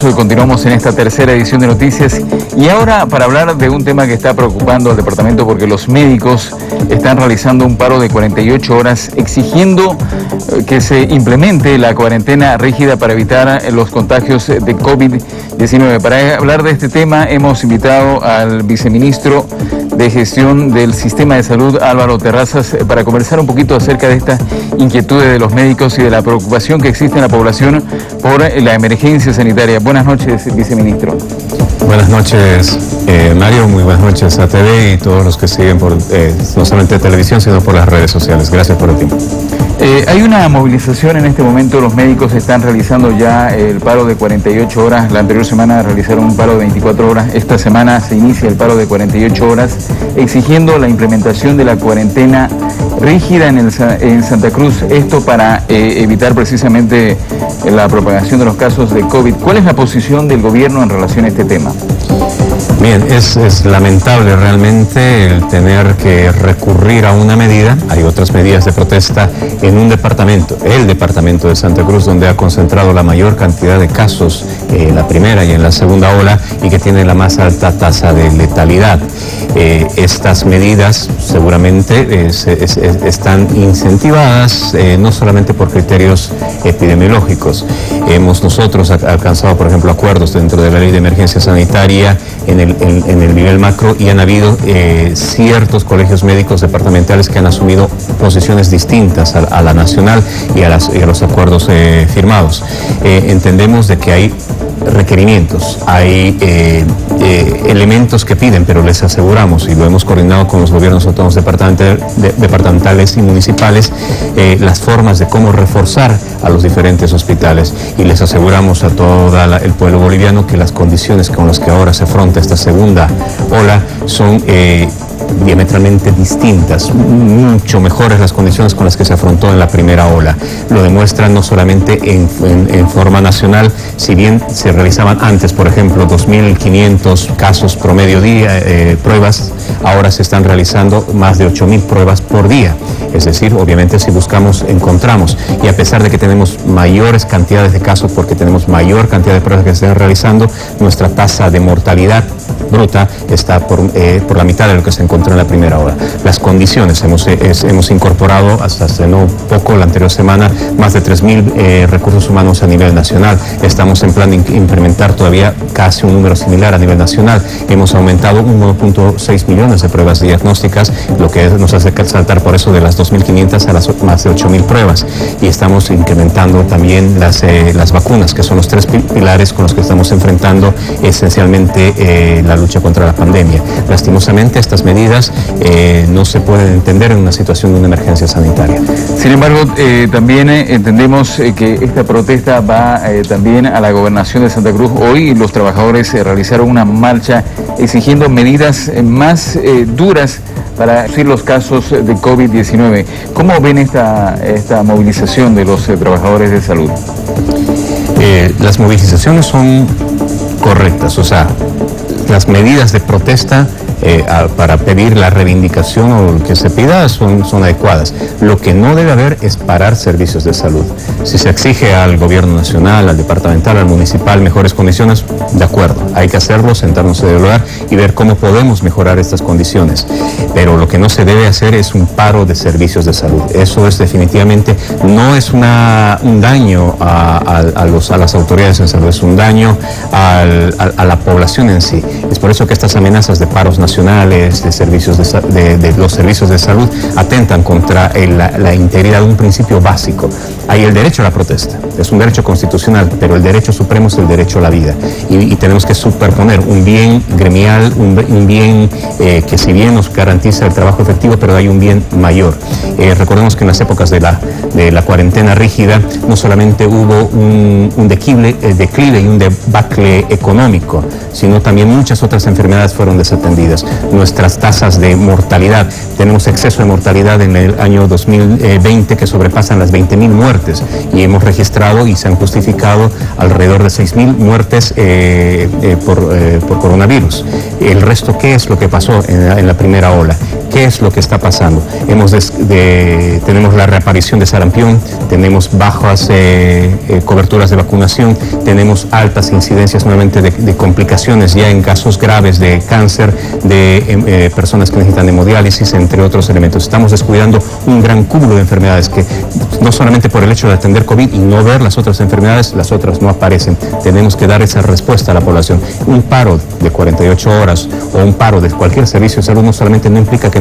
Continuamos en esta tercera edición de Noticias y ahora para hablar de un tema que está preocupando al departamento porque los médicos están realizando un paro de 48 horas exigiendo que se implemente la cuarentena rígida para evitar los contagios de COVID-19. Para hablar de este tema hemos invitado al viceministro de Gestión del Sistema de Salud, Álvaro Terrazas, para conversar un poquito acerca de estas inquietudes de los médicos y de la preocupación que existe en la población por la emergencia sanitaria. Buenas noches, viceministro. Buenas noches, Mario. Muy buenas noches a TV y todos los que siguen por no solamente televisión, sino por las redes sociales. Gracias por el tiempo. Hay una movilización en este momento, los médicos están realizando ya el paro de 48 horas, la anterior semana realizaron un paro de 24 horas, esta semana se inicia el paro de 48 horas, exigiendo la implementación de la cuarentena rígida en Santa Cruz, esto para evitar precisamente la propagación de los casos de COVID. ¿Cuál es la posición del gobierno en relación a este tema? Bien, es lamentable realmente el tener que recurrir a una medida. Hay otras medidas de protesta en un departamento, el departamento de Santa Cruz, donde ha concentrado la mayor cantidad de casos en la primera y en la segunda ola y que tiene la más alta tasa de letalidad. Estas medidas seguramente están incentivadas no solamente por criterios epidemiológicos. Hemos nosotros alcanzado, por ejemplo, acuerdos dentro de la ley de emergencia sanitaria en el nivel macro y han habido ciertos colegios médicos departamentales que han asumido posiciones distintas a la nacional y a los acuerdos firmados. Entendemos de que hay requerimientos, hay elementos que piden, pero les aseguramos, y lo hemos coordinado con los gobiernos autónomos departamentales y municipales, las formas de cómo reforzar a los diferentes hospitales, y les aseguramos a todo el pueblo boliviano que las condiciones con las que ahora se afronta esta segunda ola son diametralmente distintas, mucho mejores las condiciones con las que se afrontó en la primera ola. Lo demuestran no solamente en forma nacional, si bien se realizaban antes, por ejemplo, 2.500 casos promedio día, pruebas, ahora se están realizando más de 8.000 pruebas por día. Es decir, obviamente si buscamos, encontramos. Y a pesar de que tenemos mayores cantidades de casos, porque tenemos mayor cantidad de pruebas que se están realizando, nuestra tasa de mortalidad bruta está por la mitad de lo que se encontró en la primera hora. Las condiciones, hemos incorporado hasta hace no poco, la anterior semana, más de 3.000 recursos humanos a nivel nacional. Estamos en plan de implementar todavía casi un número similar a nivel nacional. Hemos aumentado 1.6 millones de pruebas diagnósticas, lo que nos hace saltar por eso de las 2.500 a las más de 8.000 pruebas. Y estamos incrementando también las vacunas, que son los tres pilares con los que estamos enfrentando esencialmente la lucha contra la pandemia. Lastimosamente, estas medidas no se pueden entender en una situación de una emergencia sanitaria. Sin embargo, también entendemos que esta protesta va también a la gobernación de Santa Cruz. Hoy los trabajadores realizaron una marcha exigiendo medidas más duras para reducir los casos de COVID-19. ¿Cómo ven esta movilización de los trabajadores de salud? Las movilizaciones son correctas, o sea, las medidas de protesta para pedir la reivindicación o lo que se pida son adecuadas. Lo que no debe haber es parar servicios de salud. Si se exige al gobierno nacional, al departamental, al municipal mejores condiciones, de acuerdo, hay que hacerlo, sentarnos a dialogar y ver cómo podemos mejorar estas condiciones. Pero lo que no se debe hacer es un paro de servicios de salud. Eso es definitivamente, no es un daño a las autoridades en salud, es un daño a la población en sí. Es por eso que estas amenazas de paros nacionales, de los servicios de salud, atentan contra la integridad de un principio básico. Hay el derecho a la protesta, es un derecho constitucional, pero el derecho supremo es el derecho a la vida. Y tenemos que superponer un bien gremial, un bien que si bien nos garantiza el trabajo efectivo, pero hay un bien mayor. Recordemos que en las épocas de la cuarentena rígida, no solamente hubo un declive y un debacle económico, sino también muchas otras enfermedades fueron desatendidas. Nuestras tasas de mortalidad, tenemos exceso de mortalidad en el año 2020 que sobrepasan las 20.000 muertes y hemos registrado reportado y se han justificado alrededor de 6.000 muertes por coronavirus. El resto, ¿qué es lo que pasó en la primera ola? ¿Qué es lo que está pasando? Tenemos la reaparición de sarampión, tenemos bajas coberturas de vacunación, tenemos altas incidencias nuevamente de complicaciones ya en casos graves de cáncer, de personas que necesitan hemodiálisis, entre otros elementos. Estamos descuidando un gran cúmulo de enfermedades que no solamente por el hecho de atender COVID y no ver las otras enfermedades, las otras no aparecen. Tenemos que dar esa respuesta a la población. Un paro de 48 horas o un paro de cualquier servicio de salud no solamente no implica que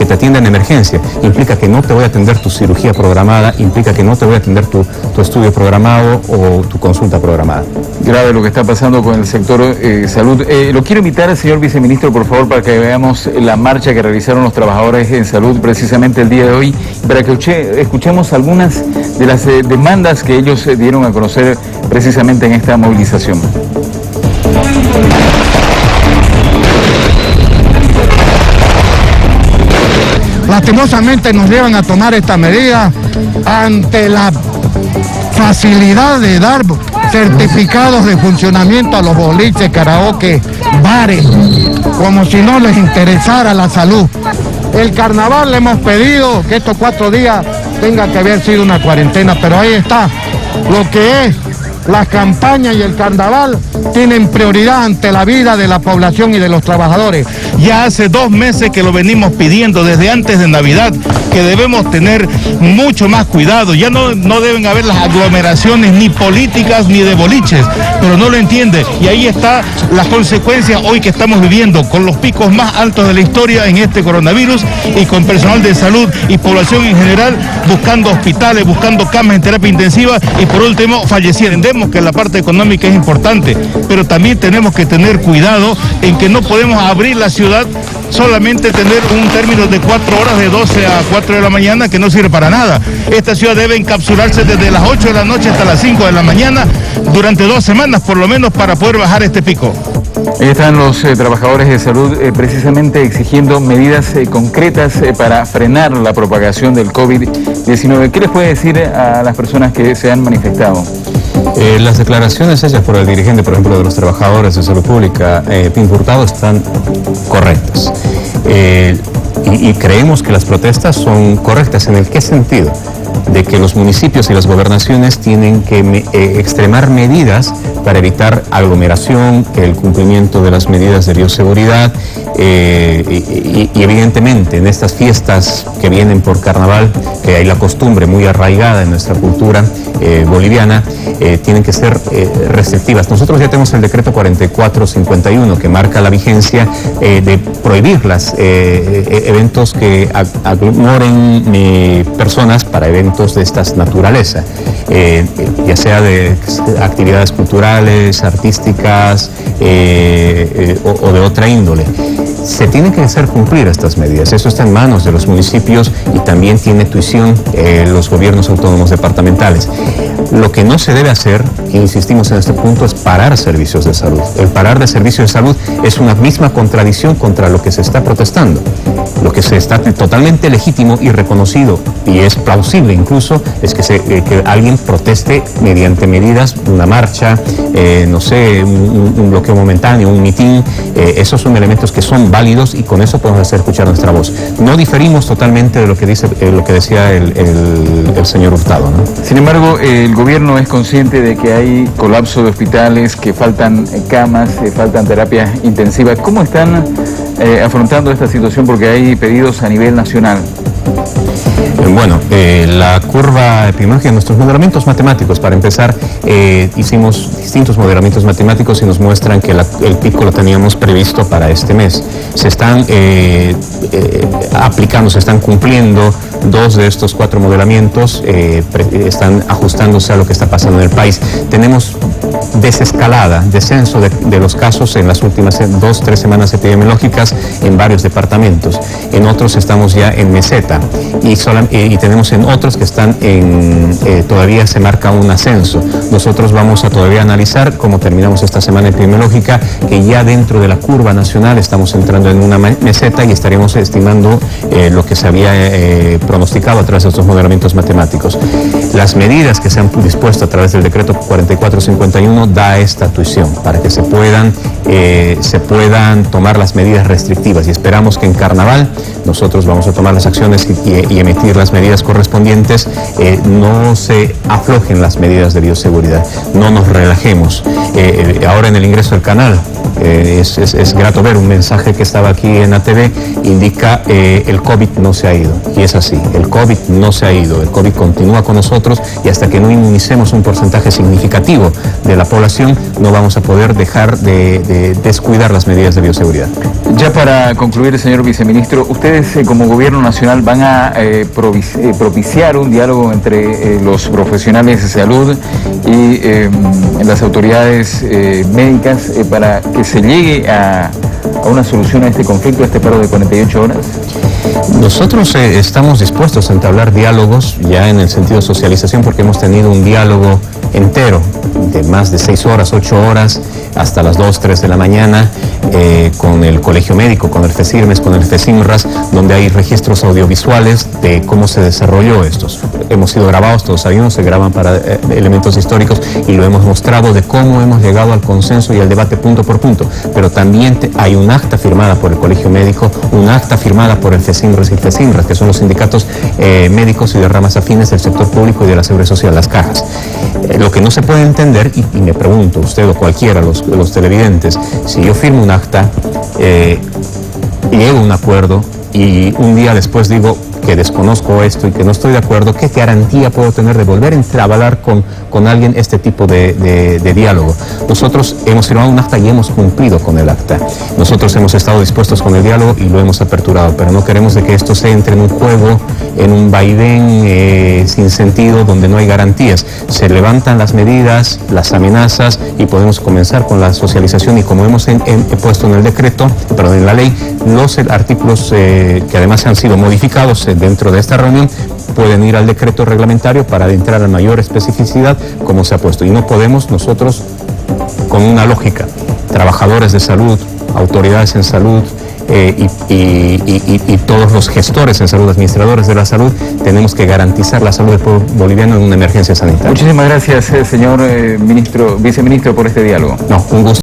te atienda en emergencia, implica que no te voy a atender tu cirugía programada, implica que no te voy a atender tu estudio programado o tu consulta programada. Grave lo que está pasando con el sector salud. Lo quiero invitar al señor viceministro, por favor, para que veamos la marcha que realizaron los trabajadores en salud precisamente el día de hoy, para que escuchemos algunas de las demandas que ellos dieron a conocer precisamente en esta movilización. Lastimosamente nos llevan a tomar esta medida ante la facilidad de dar certificados de funcionamiento a los boliches, karaoke, bares, como si no les interesara la salud. El carnaval le hemos pedido que estos 4 días tenga que haber sido una cuarentena, pero ahí está. Lo que es las campañas y el carnaval tienen prioridad ante la vida de la población y de los trabajadores. Ya hace 2 meses que lo venimos pidiendo desde antes de Navidad, que debemos tener mucho más cuidado. Ya no deben haber las aglomeraciones ni políticas ni de boliches, pero no lo entiende. Y ahí está las consecuencias hoy que estamos viviendo, con los picos más altos de la historia en este coronavirus y con personal de salud y población en general buscando hospitales, buscando camas en terapia intensiva y por último falleciendo. Entendemos que la parte económica es importante, pero también tenemos que tener cuidado en que no podemos abrir la ciudad, solamente tener un término de 4 horas de 12 a 4 de la mañana que no sirve para nada. Esta ciudad debe encapsularse desde las 8 de la noche hasta las 5 de la mañana durante 2 semanas por lo menos para poder bajar este pico. Ahí están los trabajadores de salud precisamente exigiendo medidas concretas para frenar la propagación del COVID-19. ¿Qué les puede decir a las personas que se han manifestado? Las declaraciones hechas por el dirigente, por ejemplo, de los trabajadores de salud pública, Pin Hurtado, están correctas. Y creemos que las protestas son correctas. ¿En el qué sentido? De que los municipios y las gobernaciones tienen que extremar medidas para evitar aglomeración, el cumplimiento de las medidas de bioseguridad y evidentemente en estas fiestas que vienen por carnaval, que hay la costumbre muy arraigada en nuestra cultura boliviana, tienen que ser restrictivas. Nosotros ya tenemos el decreto 4451 que marca la vigencia de prohibir los eventos que aglomoren personas para eventos de esta naturaleza, ya sea de actividades culturales, artísticas o de otra índole. Se tienen que hacer cumplir estas medidas. Eso está en manos de los municipios y también tiene tuición los gobiernos autónomos departamentales. Lo que no se debe hacer, e insistimos en este punto, es parar servicios de salud. El parar de servicios de salud es una misma contradicción contra lo que se está protestando. Lo que se está totalmente legítimo y reconocido, y es plausible incluso, es que alguien proteste mediante medidas, una marcha, no sé, un bloqueo momentáneo, un mitin. Esos son elementos que son válidos y con eso podemos hacer escuchar nuestra voz. No diferimos totalmente de lo que decía el señor Hurtado, ¿no? Sin embargo, el gobierno es consciente de que hay colapso de hospitales, que faltan camas, faltan terapias intensivas. ¿Cómo están afrontando esta situación? Porque hay pedidos a nivel nacional. Bueno, la curva epidemiológica, nuestros modelamientos matemáticos, para empezar, hicimos distintos modelamientos matemáticos y nos muestran que el pico lo teníamos previsto para este mes. Se están aplicando, se están cumpliendo 2 de estos 4 modelamientos, están ajustándose a lo que está pasando en el país. Tenemos desescalada, descenso de los casos en las últimas 2-3 semanas epidemiológicas en varios departamentos. En otros estamos ya en meseta y solamente y tenemos en otros que están todavía se marca un ascenso. Nosotros vamos a todavía analizar cómo terminamos esta semana epidemiológica, que ya dentro de la curva nacional estamos entrando en una meseta y estaremos estimando lo que se había pronosticado a través de estos modelamientos matemáticos. Las medidas que se han dispuesto a través del decreto 4451 da esta tuición para que se puedan tomar las medidas restrictivas, y esperamos que en carnaval nosotros vamos a tomar las acciones y emitir las medidas correspondientes. No se aflojen las medidas de bioseguridad, no nos relajemos. Ahora en el ingreso al canal es grato ver un mensaje que estaba aquí en ATV, indica el COVID no se ha ido, y es así, el COVID no se ha ido, el COVID continúa con nosotros, y hasta que no inmunicemos un porcentaje significativo de la población no vamos a poder dejar de descuidar las medidas de bioseguridad. Ya para concluir, señor viceministro, ustedes como gobierno nacional van a propiciar un diálogo entre los profesionales de salud y las autoridades médicas para que se llegue a una solución a este conflicto, a este paro de 48 horas. Nosotros estamos dispuestos a entablar diálogos ya en el sentido de socialización, porque hemos tenido un diálogo entero de más de 6 horas, 8 horas, hasta las 2, 3 de la mañana, con el Colegio Médico, con el FECIRMES, con el FECIMRAS, donde hay registros audiovisuales de cómo se desarrolló estos. Hemos sido grabados, todos sabemos, se graban para elementos históricos, y lo hemos mostrado de cómo hemos llegado al consenso y al debate punto por punto. Pero también hay un acta firmada por el Colegio Médico, un acta firmada por el FECIMRAS y el FECIMRAS, que son los sindicatos médicos y de ramas afines del sector público y de la Seguridad Social, las cajas. Lo que no se puede entender, y me pregunto, usted o cualquiera, los televidentes, si yo firmo un acta, llego a un acuerdo y un día después digo que desconozco esto y que no estoy de acuerdo, ¿qué garantía puedo tener de volver a hablar con alguien este tipo de diálogo? Nosotros hemos firmado un acta y hemos cumplido con el acta. Nosotros hemos estado dispuestos con el diálogo y lo hemos aperturado, pero no queremos de que esto se entre en un juego, en un vaivén sin sentido, donde no hay garantías. Se levantan las medidas, las amenazas, y podemos comenzar con la socialización, y como hemos puesto en el decreto, perdón, en la ley, los artículos que además han sido modificados dentro de esta reunión pueden ir al decreto reglamentario para adentrar a mayor especificidad como se ha puesto. Y no podemos nosotros, con una lógica, trabajadores de salud, autoridades en salud y todos los gestores en salud, administradores de la salud, tenemos que garantizar la salud del pueblo boliviano en una emergencia sanitaria. Muchísimas gracias, señor viceministro, por este diálogo. No, un gusto.